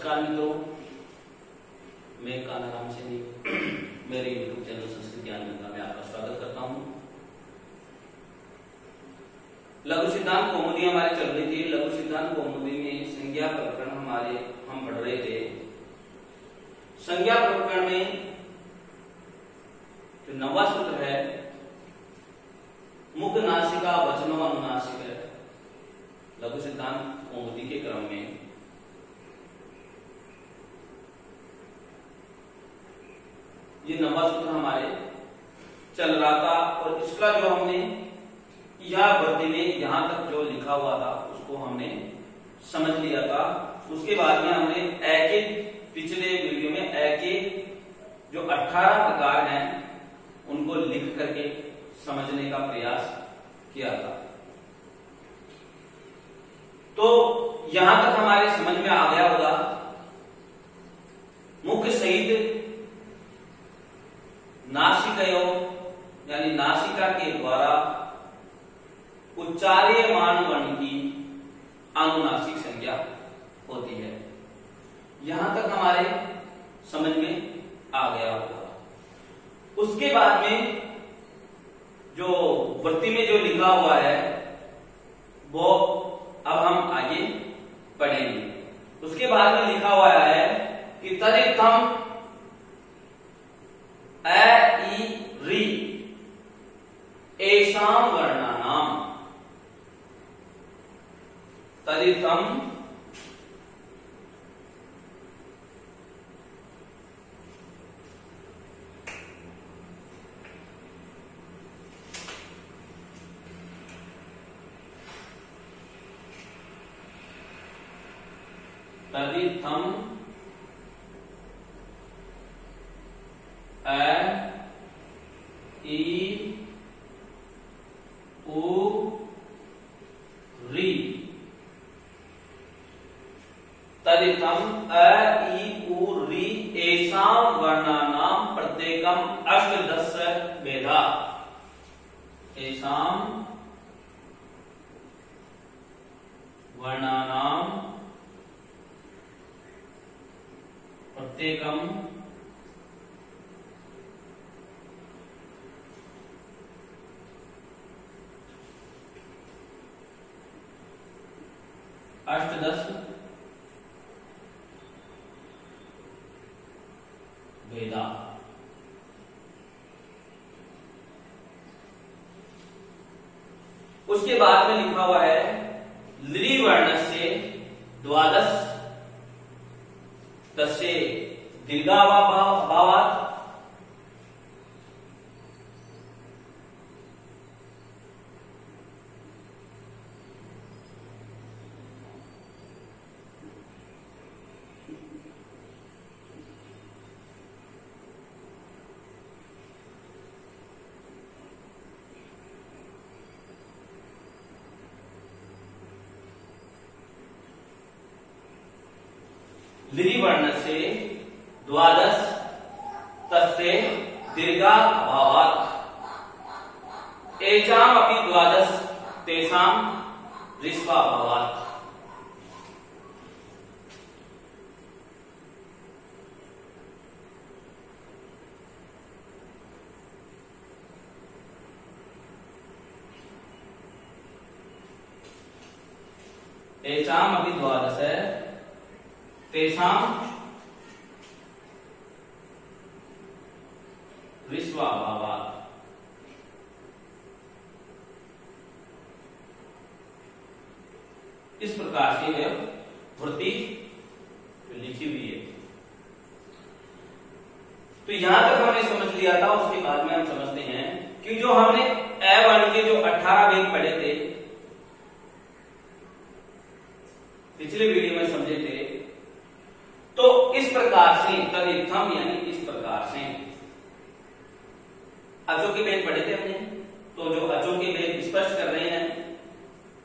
नमस्कार मित्रों, मैं कानाराम सैनी मेरे यूट्यूब चैनल संस्कृत ज्ञान गंगा में आपका स्वागत करता हूं। लघु सिद्धांत कौमुदी हमारी चल रही थी। लघु सिद्धांत कौमुदी में संज्ञा प्रकरण हम पढ़ रहे थे। संज्ञा प्रकरण में जो 9वां सूत्र है, मुख नासिका वचनो अनुनासिक है। लघु सिद्धांत कौमुदी के क्रम में ये 9वां सूत्र हमारे चल रहा था और इसका जो हमने यह वृद्धि में यहां तक जो लिखा हुआ था उसको हमने समझ लिया था। उसके बाद में हमने पिछले वीडियो में के जो 18 प्रकार हैं उनको लिख करके समझने का प्रयास किया था। तो यहां तक हमारे समझ में आ गया होगा। मुख सहित नासिकयो यानी नासिका के द्वारा उच्चार्यमान वर्ण की अनुनासिक संज्ञा होती है। यहां तक हमारे समझ में आ गया होगा। उसके बाद में जो वृत्ति में जो लिखा हुआ है वो अब हम आगे पढ़ेंगे। उसके बाद में लिखा हुआ है कि तदित्थम री एषां वर्णानाम। तदित्थम तदित्थम तदित्थम एषां वर्णानाम प्रत्येकम अष्टदश भेदा। एषां वर्णानाम प्रत्येकम अष्टदश भेदा। उसके बाद में लिखा हुआ है लृ वर्ण से द्वादश तस्य दीर्घाभावात् लृ वर्ण से द्वादश तस्य दीर्घाभावात् एषाम् अपि द्वादश तेषां ह्रस्वाभावात्। एषाम् अपि द्वादश तेषां ह्रस्वाभावात्। इस प्रकार से यह वृत्ति लिखी हुई है। तो यहां तक हमने समझ लिया था। उसके बाद में हम समझते हैं कि जो हमने ए वर्ण के जो 18 भेद पढ़े थे पिछले वीडियो में समझे थे, तो इस प्रकार से तदित्थम यानी इस प्रकार से अचों के भेद पढ़े थे हमने। तो जो अचों के भेद स्पष्ट कर रहे हैं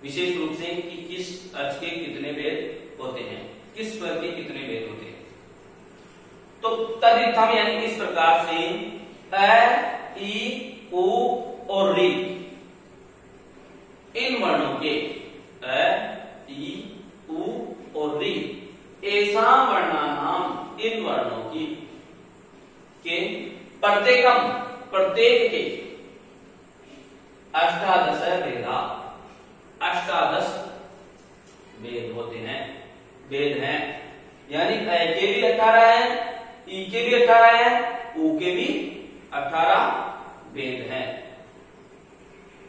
विशेष रूप से कि किस अच के कितने भेद होते हैं, किस स्वर के कितने भेद होते हैं। तो तदित्थम यानी इस प्रकार से अ, ई, उ और री इन वर्णों के अ, ई, उ और री ऐसा वर्ण अष्टादश भेदा, अष्टादश भेद होते हैं, भेद हैं। यानी अ के भी 18 है, ई के भी 18 है, उ के भी 18 भेद हैं।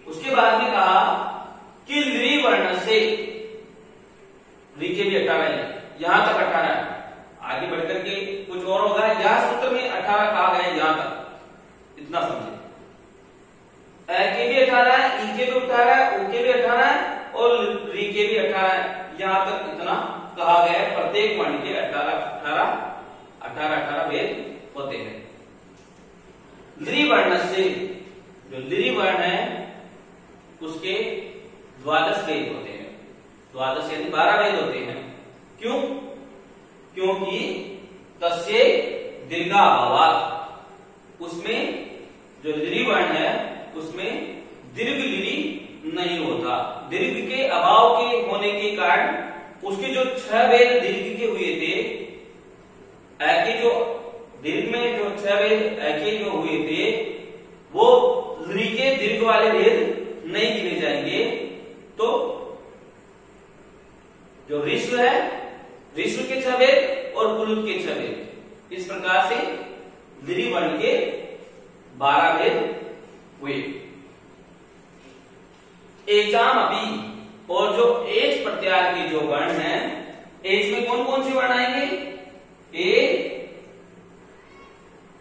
उसके बाद में कहा कि लृ वर्ण से, री के भी 18 है, यहां तक 18 है, आगे बढ़कर के कुछ और होगा। यह सूत्र में 18 कहा गया है, यहां तक इतना समझे। अ के भी 18 है, ई के भी 18 है, उ के भी 18 है और री के भी 18 है, यहां तक इतना कहा गया है। प्रत्येक वर्ण के 18 भेद होते हैं। लृ वर्ण से, जो लृ वर्ण है उसके द्वादश भेद होते हैं, द्वादश यानी 12 भेद होते हैं। क्यों? क्योंकि तस्य दीर्घाभावात्, उसमें जो लृ वर्ण है उसमें दीर्घ लृ नहीं होता। दीर्घ के अभाव के होने के कारण उसके जो 6 भेद दीर्घ के हुए थे, अ के जो दीर्घ में जो 6 भेद अ के जो हुए थे वो लृ के दीर्घ वाले भेद नहीं गिने जाएंगे। तो जो ऋस्व है, ऋस्व के 6 भेद और पुलुत के 6 भेद, इस प्रकार से लृ वर्ण के 12 भेद हुए। एचाम अपि, और जो एच प्रत्यार के जो वर्ण हैं, एच में कौन कौन से वर्ण आएंगे? ए,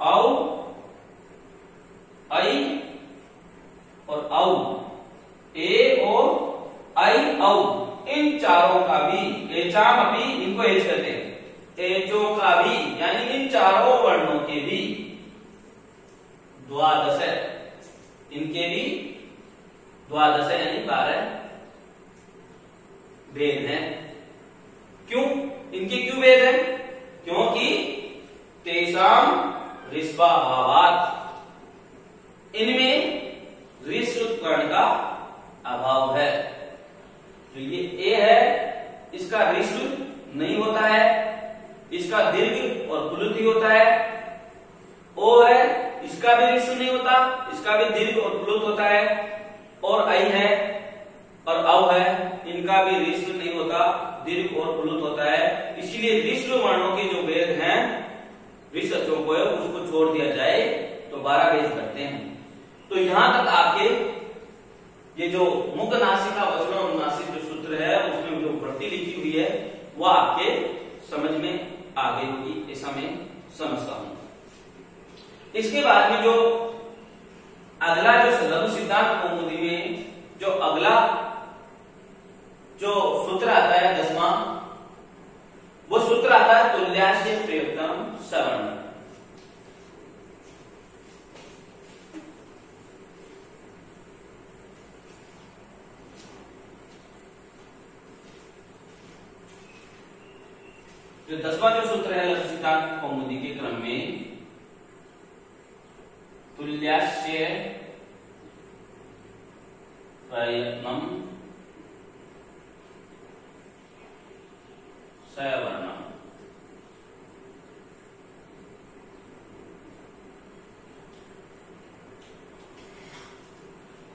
औ, आई और औ। ए और आई औ, इन चारों का भी, एचाम अपि, इनको एच कहते हैं, एचो का भी, यानी इन चारों वर्णों के भी द्वादश, इनके भी द्वादश यानी 12 भेद हैं। क्यों? इनके क्यों भेद है? क्योंकि तेषाम ऋस्वाभावात्, इनमें ऋस्व कर्ण का अभाव है। तो ये ए है, इसका ऋस्व नहीं होता है, इसका दीर्घ और पुलुत ही होता है। ओ है, इसका भी ऋस्व नहीं होता, इसका भी दीर्घ और पुलुत होता है। और आई है और औ है, इनका भी ऋस्व नहीं होता, दीर्घ और पुलुत होता है। इसीलिए ऋस्व वर्णों के जो भेद हैं, ऋस्वों को उसको छोड़ दिया जाए तो 12 भेद करते हैं। तो यहां तक आपके ये जो मुख नासिका वचन और नासिक जो सूत्र है उसमें जो वृत्ति लिखी हुई है वह आपके समझ में आ गई होगी, ऐसा मैं समझता हूं। इसके बाद में जो अगला जो लघु सिद्धांत कौमुदी में जो अगला जो सूत्र आता है 10वां, वो सूत्र आता है तुल्यास्य प्रयुक्तम सवर्ण। जो 10वां जो सूत्र है लघु सिद्धांत कौमुदी के क्रम में, तुल्यास्य प्रयत्नम सवर्णम।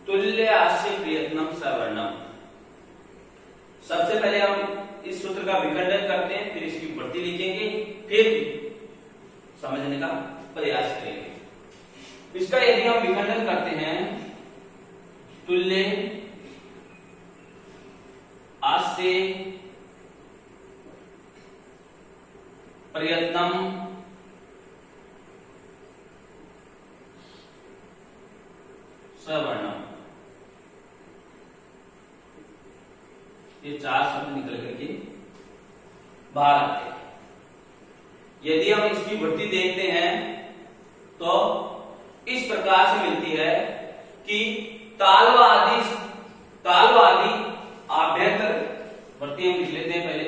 तुल्यास्य प्रयत्नम सवर्णम। सबसे पहले हम इस सूत्र का विखंडन करते हैं, फिर इसकी वृत्ति लिखेंगे, फिर समझने का प्रयास करेंगे। इसका यदि हम विखंडन करते हैं, तुल्य आस्य प्रयत्नम सवर्णम, ये 4 शब्द निकल करके बाहर आते हैं। यदि हम इसकी वृत्ति देखते हैं तो इस प्रकार से मिलती है कि तालवादी आभ्यंतर वृत्ति हम लिख लेते हैं पहले।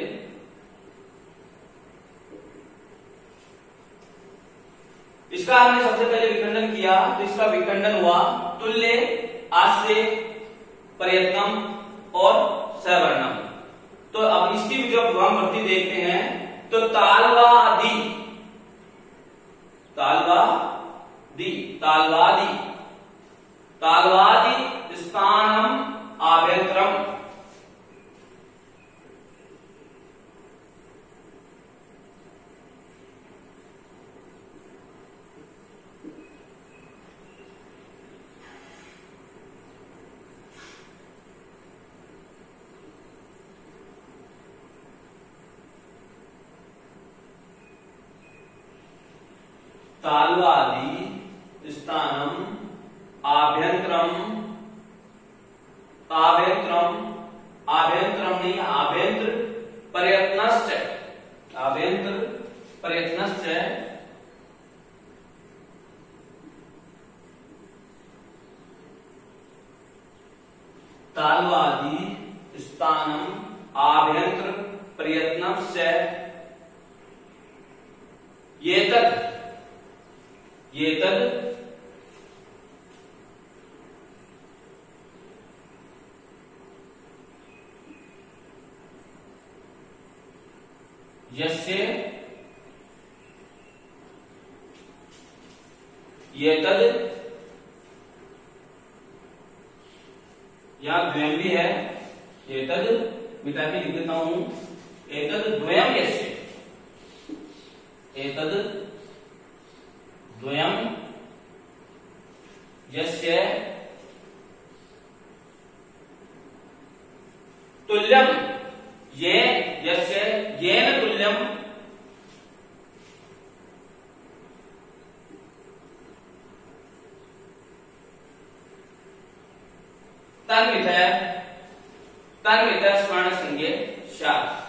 इसका हमने सबसे पहले विखंडन किया, तो इसका विखंडन हुआ तुल्य आस्य प्रयत्नम और सवर्णम। तो अब इसकी भी जब हम वृत्ति देखते हैं तो तालवादी स्थानम आभ्यंतरम। तालवादि स्थानम आभ्यंतरम, आभ्यंतरम, आभ्यंतरम नहीं आभ्यंतर प्रयत्नश्च, आभ्यंतर प्रयत्नश्च तालवादि स्थानम आभ्यंतर प्रयत्नश्च एतत्, एतद् यस्य, एतद् यहां द्वयम भी है, एतद् मिटा के लिख देता हूं, एतद् द्वयम यस्य, एतद् द्वयम यस्य तुल्यम, ये यस्य येन तुल्यम तन्वितः, तन्वितः स्वर्ण संज्ञे शास्त्र।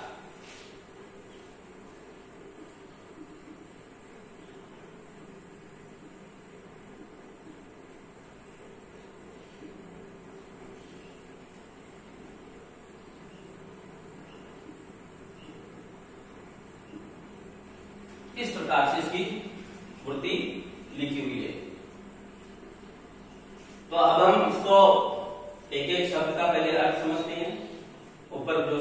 इस प्रकार से इसकी वृत्ति लिखी हुई है। तो अब हम इसको एक एक शब्द का पहले अर्थ समझते हैं, ऊपर जो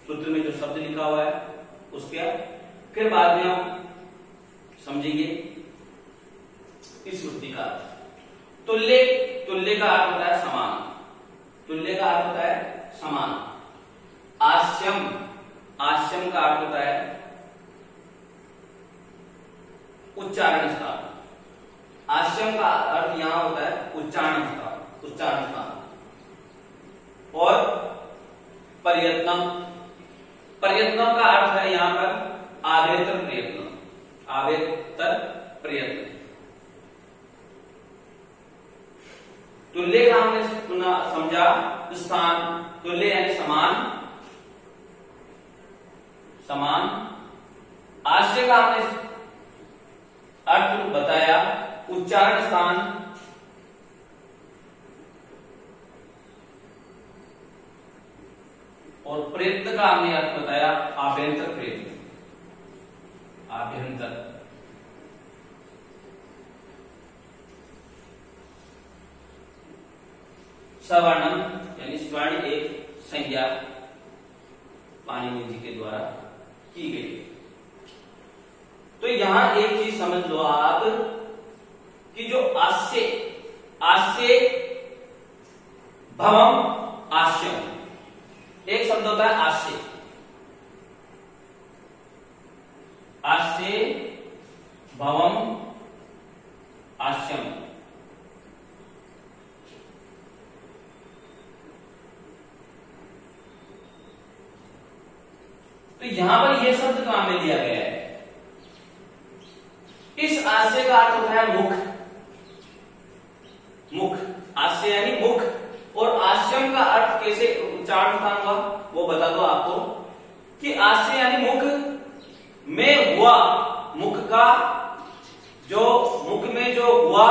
सूत्र में जो शब्द लिखा हुआ है उसके, फिर बाद में हम समझेंगे इस वृत्ति का अर्थ। तुल्य, तुल्य का अर्थ होता है समान, तुल्य का अर्थ होता है समान। आस्यम, आस्यम का अर्थ होता है उच्चारण स्थान, आश्रम का अर्थ यहां होता है उच्चारण स्थान, उच्चारण स्थान। और प्रयत्नम, प्रयत्नम का अर्थ है यहां पर आभ्यंतर प्रयत्न, आभ्यंतर प्रयत्न। तुल्य का हमने समझा स्थान, तुल्य यानी समान, समान। आश्रय का हमने अर्थ बताया उच्चारण स्थान, और प्रयत्न का हमने अर्थ बताया आभ्यंतर प्रयत्न, आभ्यंतर। सवर्णम यानी स्वर्ण एक संज्ञा पाणिनि जी के द्वारा की गई। तो यहां एक चीज समझ लो आप कि जो आस्य, आस्य भवम आश्यम, एक शब्द होता है आस्य, आस्य भवम आश्यम। तो यहां पर यह शब्द काम में लिया गया है। इस आस्य का अर्थ होता है मुख, मुख, आस्य यानी मुख। और आश्यम का अर्थ कैसे उच्चारण स्थान हुआ वो बता दो आपको कि आस्य यानी मुख में हुआ, मुख का जो मुख में जो हुआ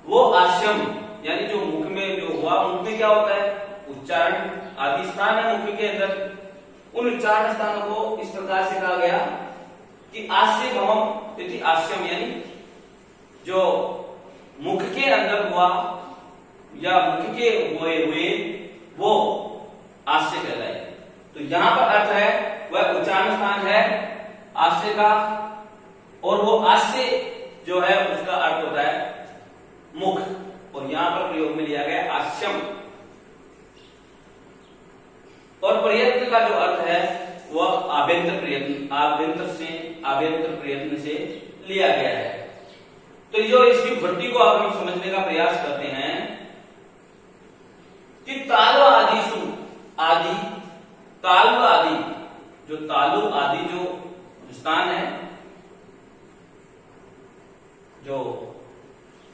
वो आश्यम, यानी जो मुख में जो हुआ, मुख में क्या होता है उच्चारण आदि स्थान है मुख के अंदर। उन उच्चारण स्थानों को इस प्रकार से कहा गया कि आस्य भवम इति आश्यम, यानी जो मुख के अंदर हुआ या मुख के हुए वो आस्य कहलाए। तो यहां पर अर्थ है वह उच्चारण स्थान है आस्य का, और वो आस्य जो है उसका अर्थ होता है मुख। और और यहां पर प्रयोग में लिया गया आस्यम। और प्रयत्न का जो अर्थ है वह आभ्यंतर प्रयत्न, आभ्यंतर प्रयत्न से लिया गया है। तो जो इसकी वृत्ति को अब हम समझने का प्रयास करते हैं कि तालु आदिषु, आदि तालु आदि, जो तालु आदि जो स्थान है, जो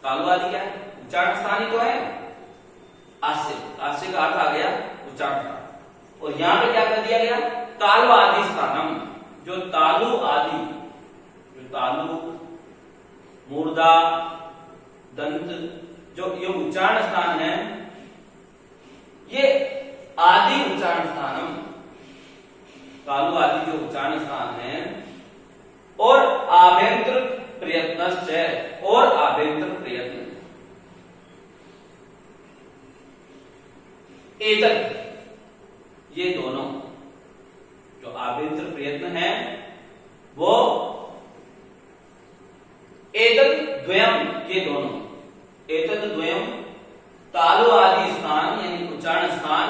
तालु आदि क्या है, उच्चारण स्थान ही तो है। आस्य, आस्य का अर्थ आ गया उच्चारण स्थान, और यहां पे क्या कर दिया गया, तालु आदि स्थानम, जो तालु आदि, जो तालु मूर्धा दंत, जो ये उच्चारण स्थान है, ये आदि उच्चारण स्थानम, तालु आदि जो उच्चारण स्थान है, और आभ्यंतर प्रयत्नश्च, और आभ्यंतर प्रयत्न, एतत्, ये दोनों जो आभ्यंतर प्रयत्न है वो एतत् द्वयम, ये दोनों, एतत् द्वयम तालु आदि स्थान यानी उच्चारण स्थान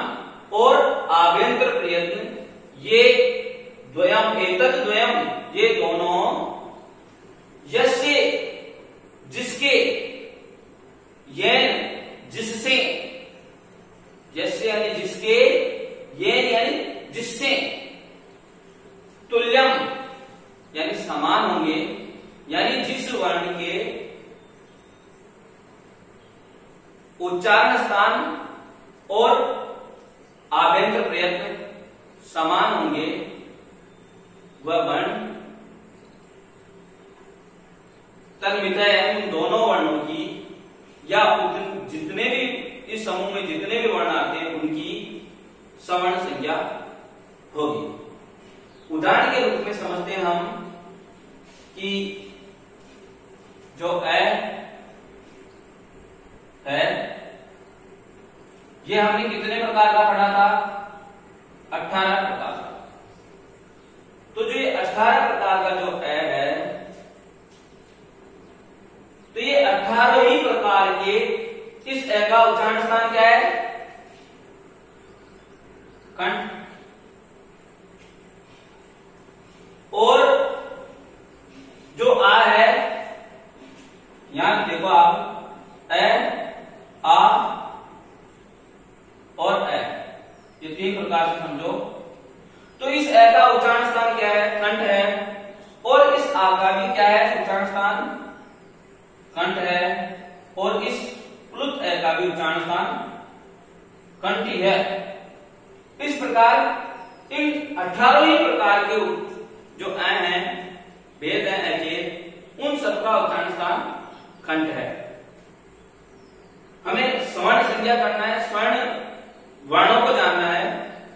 और आभ्यंतर प्रयत्न, ये द्वयम, एतत् द्वयम, ये दोनों यस्य, जिसके, येन, जिससे, यस्य यानी जिसके, येन यानी जिससे, तुल्यम यानी समान होंगे, यानी जिस वर्ण के उच्चारण स्थान और आभ्यंतर प्रयत्न समान होंगे, वह वर्ण तन्मितः यानी उन दोनों वर्णों की, या जितने भी इस समूह में जितने भी वर्ण आते हैं उनकी सवर्ण संज्ञा होगी। उदाहरण के रूप में समझते हैं हम कि जो है ये हमने कितने प्रकार का पढ़ा था, 18 प्रकार का। तो जो ये 18 प्रकार का जो है तो ये 18 ही प्रकार के इस ए का उच्चारण स्थान क्या है, कंठ, और जो आ है, यहां देखो आप, ए, आ और ए, ये 3 प्रकार से समझो। तो इस ए का उच्चारण स्थान क्या है, कंठ है, और इस आ का भी क्या है, उच्चारण स्थान कंठ है, और इस प्लुत ए का भी उच्चारण स्थान कंठ ही है। इस प्रकार इन 18 ही प्रकार के जो अ हैं, भेद है अचेत, उन सबका उच्चारण स्थान कंठ है। हमें स्वर्ण संज्ञा करना है, स्वर्ण वर्णों को जानना है,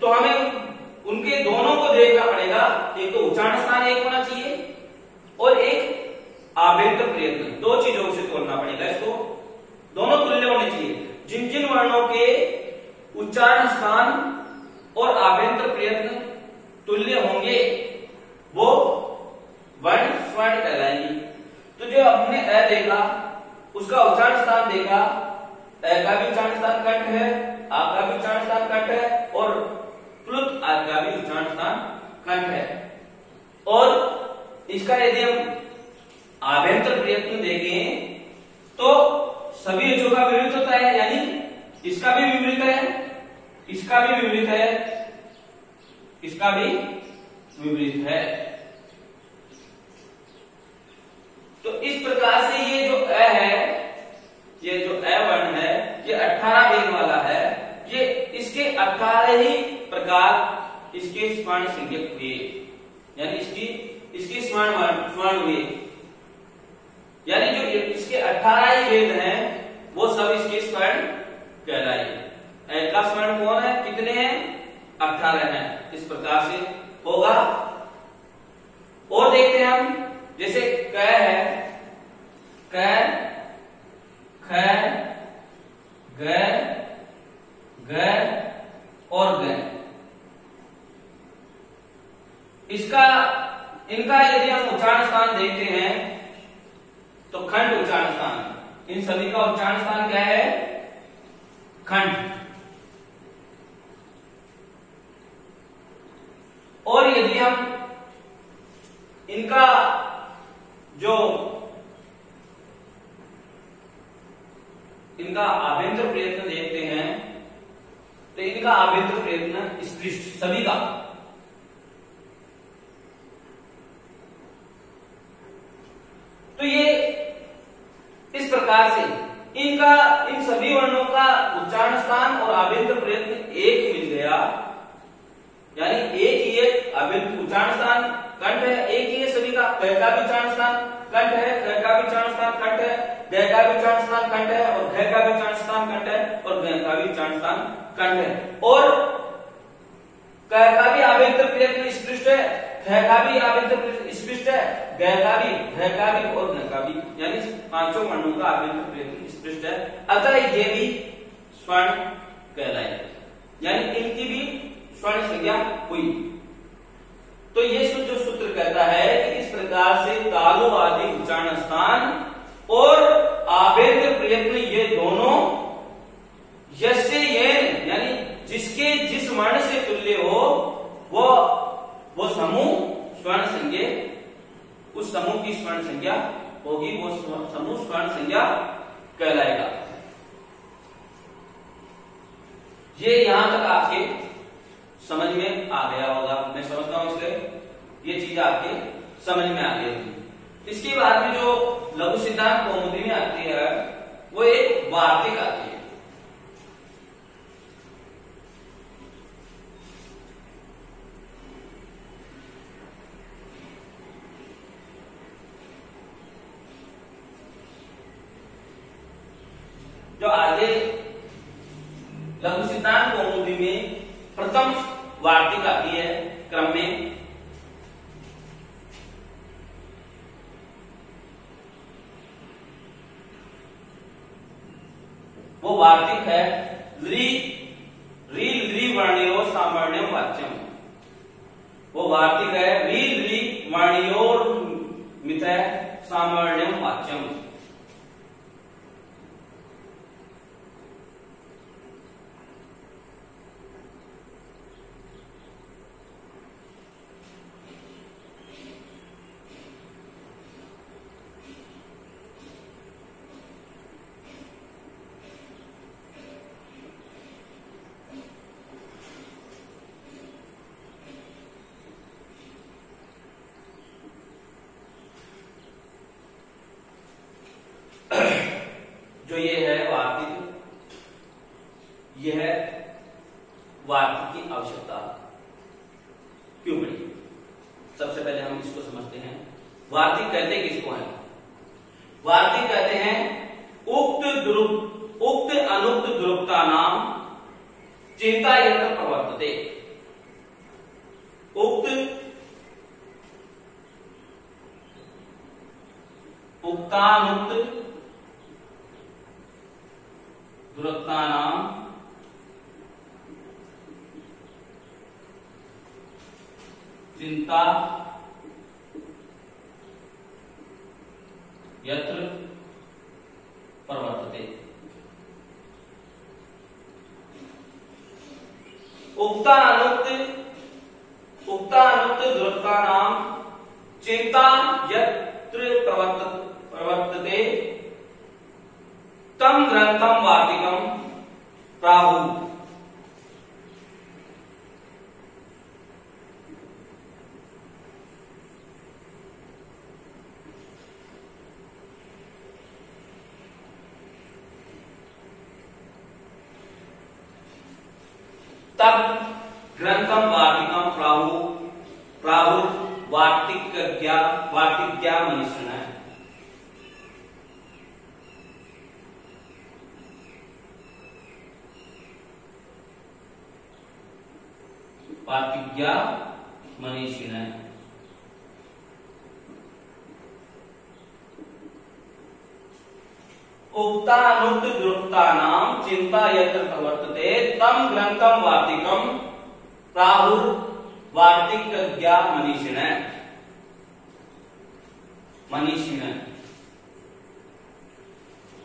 तो हमें उनके दोनों को देखना पड़ेगा। एक तो उच्चारण स्थान एक होना चाहिए और एक आभ्यंतर प्रयत्न, 2 चीजों से तोड़ना पड़ेगा इसको, दोनों तुल्य होने चाहिए। जिन जिन वर्णों के उच्चारण स्थान और आभ्यंतर प्रयत्न तुल्य होंगे वो वर्ण स्वर्ण कहलाएंगे। तो जो हमने अ देखा उसका उच्चारण स्थान देखा, अ का भी उच्चारण स्थान कंठ है, आ का भी उच्चारण स्थान कंठ है, और प्लुत आ का भी उच्चारण स्थान कंठ है। और इसका यदि हम आभ्यंतर प्रयत्न देखें तो सभी अक्षरों का विपरीत होता है, यानी इसका भी विपरीत है, इसका भी विपरीत है, इसका भी विपरीत है। तो इस प्रकार से ये जो अ है, ये जो अ वर्ण है, ये 18 भेद वाला है। ये इसके 18 ही प्रकार इसके स्वर्ण संज्ञक हुए, यानी इसकी स्वर्ण हुए, यानी जो इसके 18 ही भेद हैं वो सब इसके स्वर्ण कहलाए। अ का स्वर्ण कौन है, कितने हैं, 18 हैं। इस प्रकार से होगा। और देखते हैं हम, जैसे क है, क, ख, ग, ग और ग, इनका यदि हम उच्चारण स्थान देखते हैं तो खंड उच्चारण स्थान, इन सभी का उच्चारण स्थान क्या है? खंड। और यदि हम इनका जो इनका आभ्यंतर प्रयत्न देखते हैं तो इनका आभ्यंतर प्रयत्न स्पृष्ट सभी का तो ये इस प्रकार से इनका इन सभी वर्णों का उच्चारण स्थान और आभ्यंतर प्रयत्न एक मिल गया, यानी एक ही एक आभ्यंतर उच्चारण स्थान कंठ है, एक ही है सभी का। क का भी उच्चारण स्थान कंठ है, क का भी उच्चारण स्थान कंठ है, ग का भी उच्चारण स्थान कंठ है और घ का भी उच्चारण स्थान कंठ है और ग का भी उच्चारण स्थान कंठ है। और क का भी आभ्यंतर प्रयत्न स्पष्ट है, ख का भी आभ्यंतर प्रयत्न स्पष्ट है, ग का भी, घ का भी और घ का भी, यानी पांचों वर्णों का आभ्यंतर प्रयत्न स्पष्ट है। अतः ये भी स्वर्ण कहलाए, यानी इनकी भी स्वर्ण संज्ञा हुई। तो ये जो सूत्र कहता है कि इस प्रकार से तालु आदि उच्चारण स्थान और आभ्यंतर प्रयत्न ये दोनों यस्य येन, यानी जिसके जिस वर्ण से तुल्य हो वो समूह स्वर्ण संज्ञा, उस समूह की स्वर्ण संज्ञा होगी, वो समूह स्वर्ण संज्ञा कहलाएगा। ये यहां तक आपके समझ में आ गया होगा, मैं समझता हूं इसलिए ये चीज आपके समझ में आ गई होगी। इसके बाद में जो लघु सिद्धांत कौमुदी में आती है वो एक वार्तिक आती है। जो आगे लघु सिद्धांत कौमुदी में प्रथम वार्तिक आती है क्रम में, वो वार्तिक है री वर्णयो सामवर्ण्यम वाच्यम। वो वार्तिक है री वर्णयोर मित सामवर्ण्यम वाच्यम। जो ये है वार्तिक, ये है वार्तिक की आवश्यकता क्यों पड़ी। सबसे पहले हम इसको समझते हैं। वार्तिक कहते किसको है? वार्तिक कहते हैं उक्त अनुक्त द्रुपता नाम चिंता यंत्र प्रवर्तते। उक्तानुक्त द्रुपता नाम चिंता यत्र प्रवर्तते। उक्तानुक्त द्रुपता नाम चिंता यत्र प्रवर्तते तम ग्रंथम वार्तिकम प्राहु। तब ग्रंथम वार्तिकम प्राहु। प्राहु वार्तिक क्या मनुष्य है। वार्तिज्ञा मनीषिण है। उक्तानुक्त द्रुपता नाम चिंता यत्र प्रवर्तते तम ग्रंथम वार्तिकम प्राहुर वार्तिज्ञा मनीषिण है।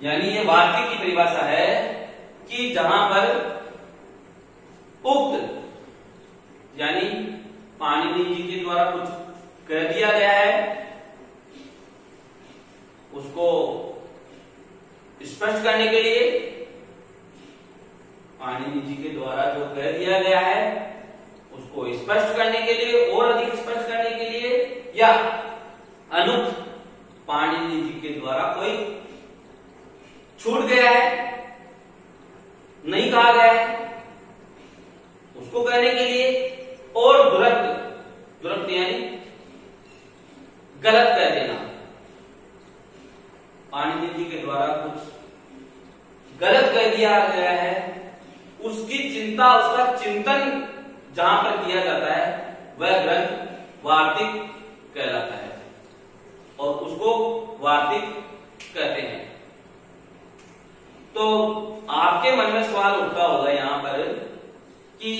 यानी ये वार्तिक की परिभाषा है कि जहां पर उक्त यानी पाणिनि जी के द्वारा कुछ कह दिया गया है उसको स्पष्ट करने के लिए, पाणिनि जी के द्वारा जो कह दिया गया है उसको स्पष्ट करने के लिए और अधिक स्पष्ट करने के लिए, या अनुक्त पाणिनि जी के द्वारा कोई छूट गया है, नहीं कहा गया है, उसको कहने के लिए, और दुरक्त यानी गलत कह देना। पाणिनि जी के द्वारा कुछ गलत कह दिया गया है, उसकी चिंता, उसका चिंतन जहां पर किया जाता है वह ग्रंथ वार्तिक कहलाता है और उसको वार्तिक कहते हैं। तो आपके मन में सवाल उठता होगा यहां पर कि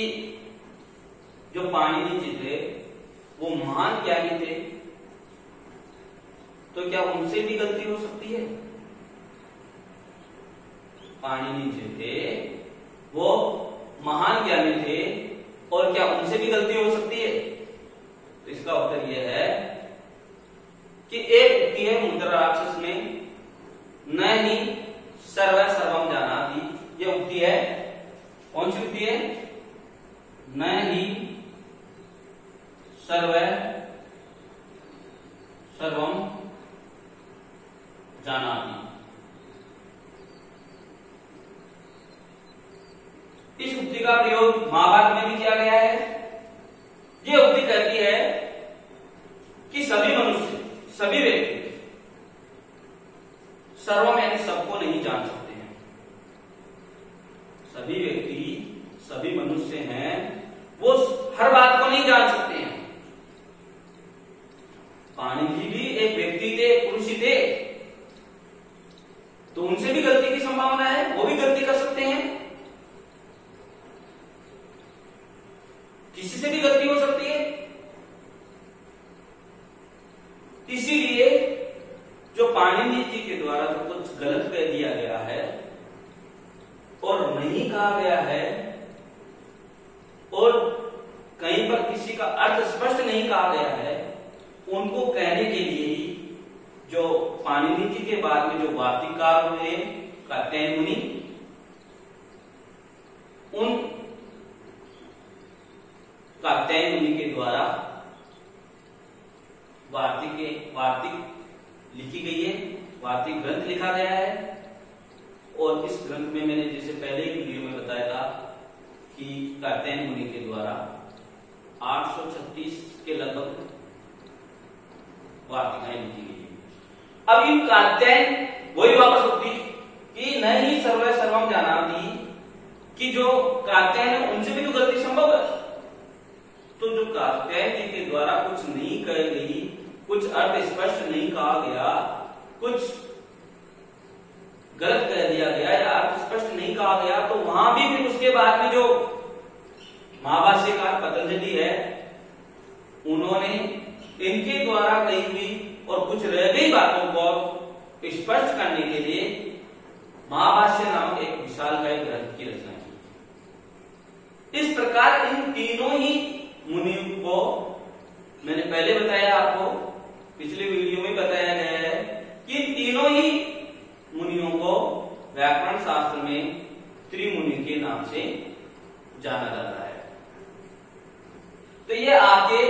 जो पाणिनि जी थे वो महान ज्ञानी थे, तो क्या उनसे भी गलती हो सकती है? पाणिनि जी थे वो महान ज्ञानी थे और क्या उनसे भी गलती हो सकती है? तो इसका उत्तर यह है कि एक उक्ति है मुद्रा राक्षस में, न ही सर्व सर्वम जानाति, यह उक्ति है। कौन सी उक्ति है? न ही सर्व सर्वम जानाति। इस उक्ति का प्रयोग महाभारत में भी किया गया है। यह उक्ति कहती है कि सभी मनुष्य, सभी व्यक्ति सर्वम यानी सबको नहीं जान सकते हैं। सभी व्यक्ति, सभी मनुष्य हैं वो हर बात को नहीं जान सकते हैं। पाणिनि जी भी एक व्यक्ति थे, पुरुष थे, तो उनसे भी गलती की संभावना है, वो भी गलती कर सकते हैं, किसी से भी गलती हो सकती है। इसीलिए जो पाणिनि जी के द्वारा जो कुछ गलत कह दिया गया है और नहीं कहा गया है और कहीं पर किसी का अर्थ स्पष्ट नहीं कहा गया है, उनको कहने के लिए ही जो पाणिनि जी के बाद में जो वार्तिककार हुए कात्यायन मुनि, उन कात्यायन मुनि के द्वारा वार्तिक लिखी गई है, वार्तिक ग्रंथ लिखा गया है। और इस ग्रंथ में मैंने जैसे पहले ही वीडियो में बताया था कि कात्यायन मुनि के द्वारा 836 के लगभग वार्तिकाएं लिखी गई है। अब इन कात्यायन वही वापस होती कि न ही सर्व सर्वम जानाति, कि जो कात्यायन है उनसे भी तो गलती संभव है। तो जो कात्यायन जी के द्वारा कुछ नहीं कही गई, कुछ अर्थ स्पष्ट नहीं कहा गया, कुछ गलत कह दिया गया या अर्थ स्पष्ट नहीं कहा गया, तो वहां भी फिर उसके बाद में जो महाभाष्यकार पतंजलि है उन्होंने इनके द्वारा कही हुई और कुछ रह गई बातों को स्पष्ट करने के लिए महाभाष्य नामक एक विशालकाय ग्रंथ की रचना की। इस प्रकार इन तीनों ही मुनियों को मैंने पहले बताया, आपको पिछले वीडियो में बताया गया है कि तीनों ही मुनियों को व्याकरण शास्त्र में त्रिमुनि के नाम से जाना जाता है। तो ये आपके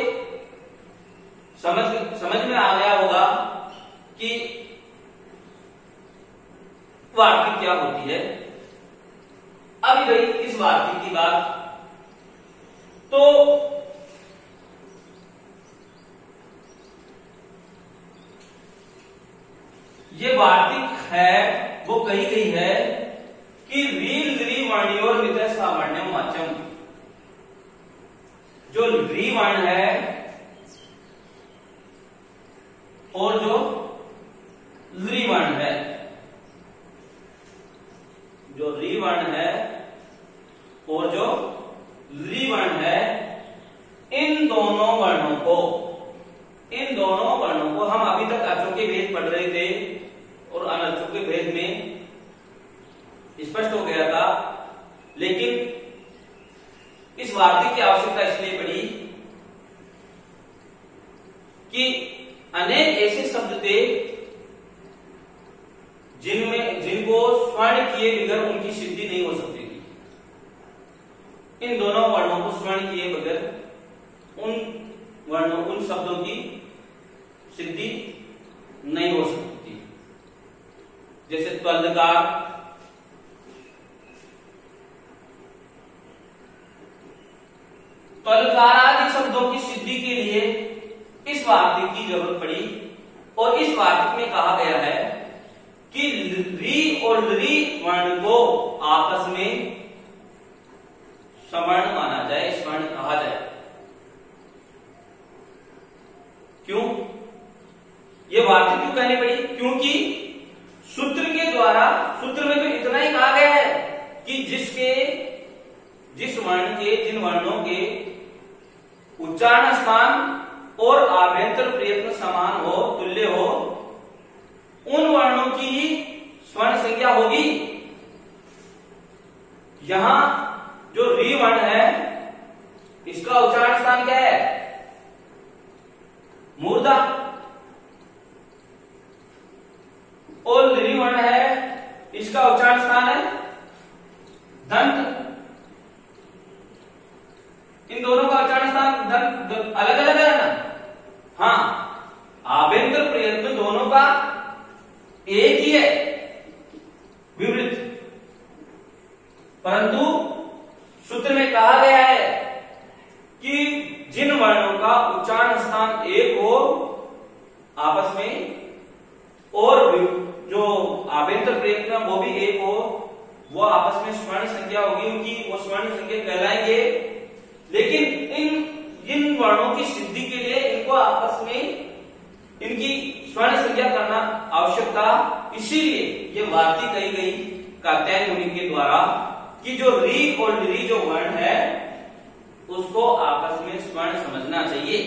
समझ में आ गया होगा कि वार्तिक क्या होती है। अब रही इस वार्तिक की बात, तो ये वार्तिक है वो कही गई है कि रील री वर्णियोर मित्र सावर्ण्यम वाच्यम, जो री वर्ण है और जो ली वर्ण है, जो री वर्ण है और जो ली वर्ण है, इन दोनों वर्णों को हम अभी तक अचों के भेद पढ़ रहे थे और अनचों के भेद में इन दोनों वर्णों को स्वर्ण किए बगैर उन शब्दों की सिद्धि नहीं हो सकती। जैसे त्वलकार, त्वलकार आदि शब्दों की सिद्धि के लिए इस वार्तिक की जरूरत पड़ी और इस वार्तिक में कहा गया है कि री और लरी वर्ण को आपस में स्वर्ण माना जाए, स्वर्ण कहा जाए। क्यों ये वार्तिक क्यों कहनी पड़ी? क्योंकि सूत्र के द्वारा, सूत्र में तो इतना ही कहा गया है कि जिस वर्ण के, जिन वर्णों के उच्चारण स्थान और आभ्यंतर प्रयत्न समान हो, तुल्य हो, उन वर्णों की ही स्वर्ण संज्ञा होगी। यहां जो री वर्ण है इसका उच्चारण स्थान क्या है? मूर्धा। और लरी वर्ण है इसका उच्चारण स्थान है दंत। इन दोनों का उच्चारण स्थान अलग अलग है ना? हाँ, आभ्यंतर प्रयत्न दोनों का एक ही है, विवृत। परंतु सूत्र में कहा गया है कि जिन वर्णों का उच्चारण स्थान एक हो आपस में, और जो आभ्यंतर प्रयत्न वो भी एक हो, वो आपस में स्वर्ण संख्या होगी, उनकी वो स्वर्ण संख्या कहलाएंगे। लेकिन इन वर्णों की सिद्धि के लिए इनको आपस में इनकी स्वर्ण संज्ञा करना आवश्यक था। इसीलिए ये वार्तिक कही गई कात्यायन मुनि के द्वारा कि जो री और लरी जो वर्ण है उसको आपस में स्वर्ण समझना चाहिए,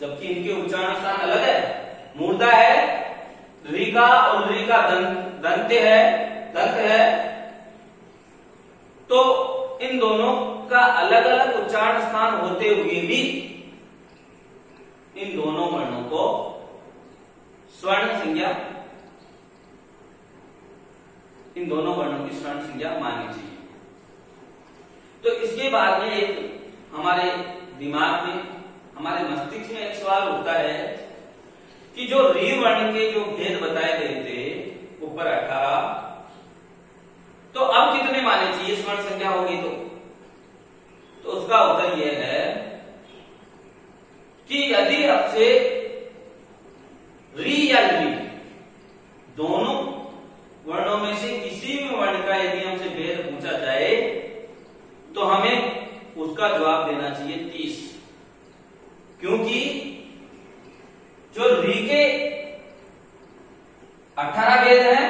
जबकि इनके उच्चारण स्थान अलग है। मूर्धा है री का और लरी का दंत है, तो इन दोनों का अलग अलग उच्चारण स्थान होते हुए भी इन दोनों वर्णों को स्वर्ण संज्ञा, इन दोनों वर्णों की स्वर्ण संज्ञा माननी चाहिए। तो इसके बाद में एक हमारे दिमाग में, हमारे मस्तिष्क में एक सवाल उठता है कि जो री वर्ण के जो भेद बताए गए थे ऊपर 18, तो अब कितने माने चाहिए स्वर्ण संख्या होगी? तो उसका उत्तर यह है कि यदि आपसे री या लरी दोनों वर्णों में से किसी भी वर्ण का यदि हमसे भेद पूछा जाए तो हमें उसका जवाब देना चाहिए 30, क्योंकि जो री के 18 भेद हैं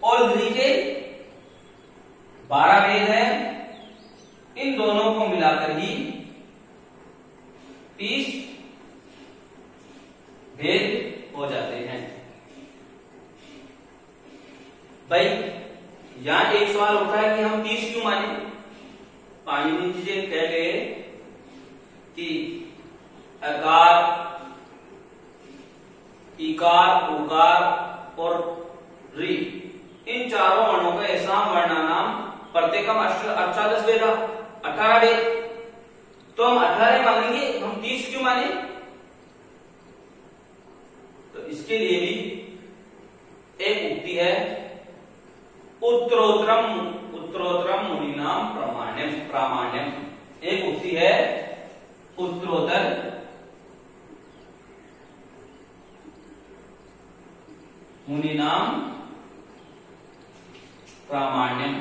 और लरी के 12 भेद हैं, इन दोनों को मिलाकर ही 30 भेद हो जाते हैं। भाई यहां एक सवाल उठा है कि हम 30 क्यों माने? पाणिनि जी कह गए कि अकार, इकार, उकार और री, इन चारों वर्णों का ऐसा वर्णानाम प्रत्येकम अष्टादश वेदा, 18 वेद। तो हम 18 मानेंगे, हम 30 क्यों माने? तो इसके लिए भी एक उक्ति है, उत्तरोत्तरम मुनीनाम प्रामाण्यम। एक उक्ति है, उत्तरोत्तर मुनीनाम प्रामाण्यम।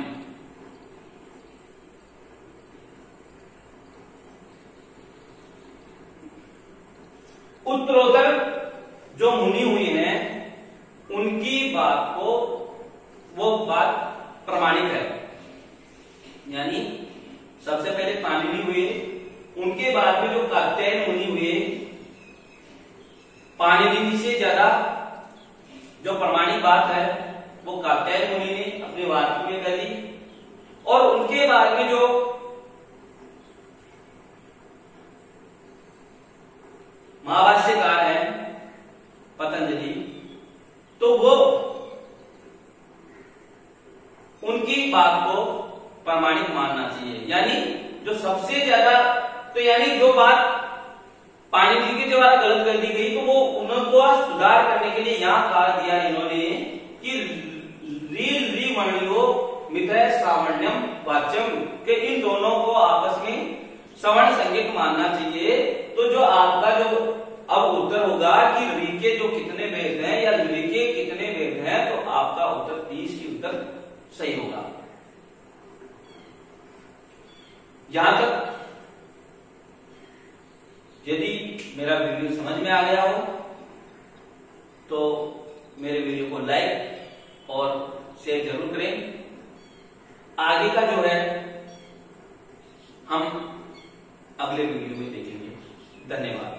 उत्तरोत्तर जो मुनि हुए हैं उनकी बात को, वो बात प्रमाणिक है। यानी सबसे पहले पाणिनि हुए, उनके बाद में जो कात्यायन मुनि हुए, पाणिनि जी से ज्यादा जो प्रमाणिक बात है वो कात्यायन मुनि ने अपने वाक्य में कर दी, और उनके बाद में जो महाभाष्यकार है पतंजलि, तो वो उनकी बात को प्रामाणिक मानना चाहिए। यानी जो सबसे ज्यादा, तो यानी जो बात पाणिनि के द्वारा गलत कर दी गई तो वो उनको सुधार करने के लिए यहाँ कहा दिया इन्होंने कि रील रिवर्णियो मिथय सावर्ण्यम वाच्यम, के इन दोनों को आपस में सवर्ण संज्ञक मानना चाहिए। तो जो आपका जो अब उत्तर होगा कि री के जो कितने भेद हैं या री के कितने भेद हैं, तो आपका उत्तर 30 की उत्तर सही होगा। यहां तक यदि मेरा वीडियो समझ में आ गया हो तो मेरे वीडियो को लाइक और शेयर जरूर करें। आगे का जो है हम अगले वीडियो में देखेंगे। धन्यवाद।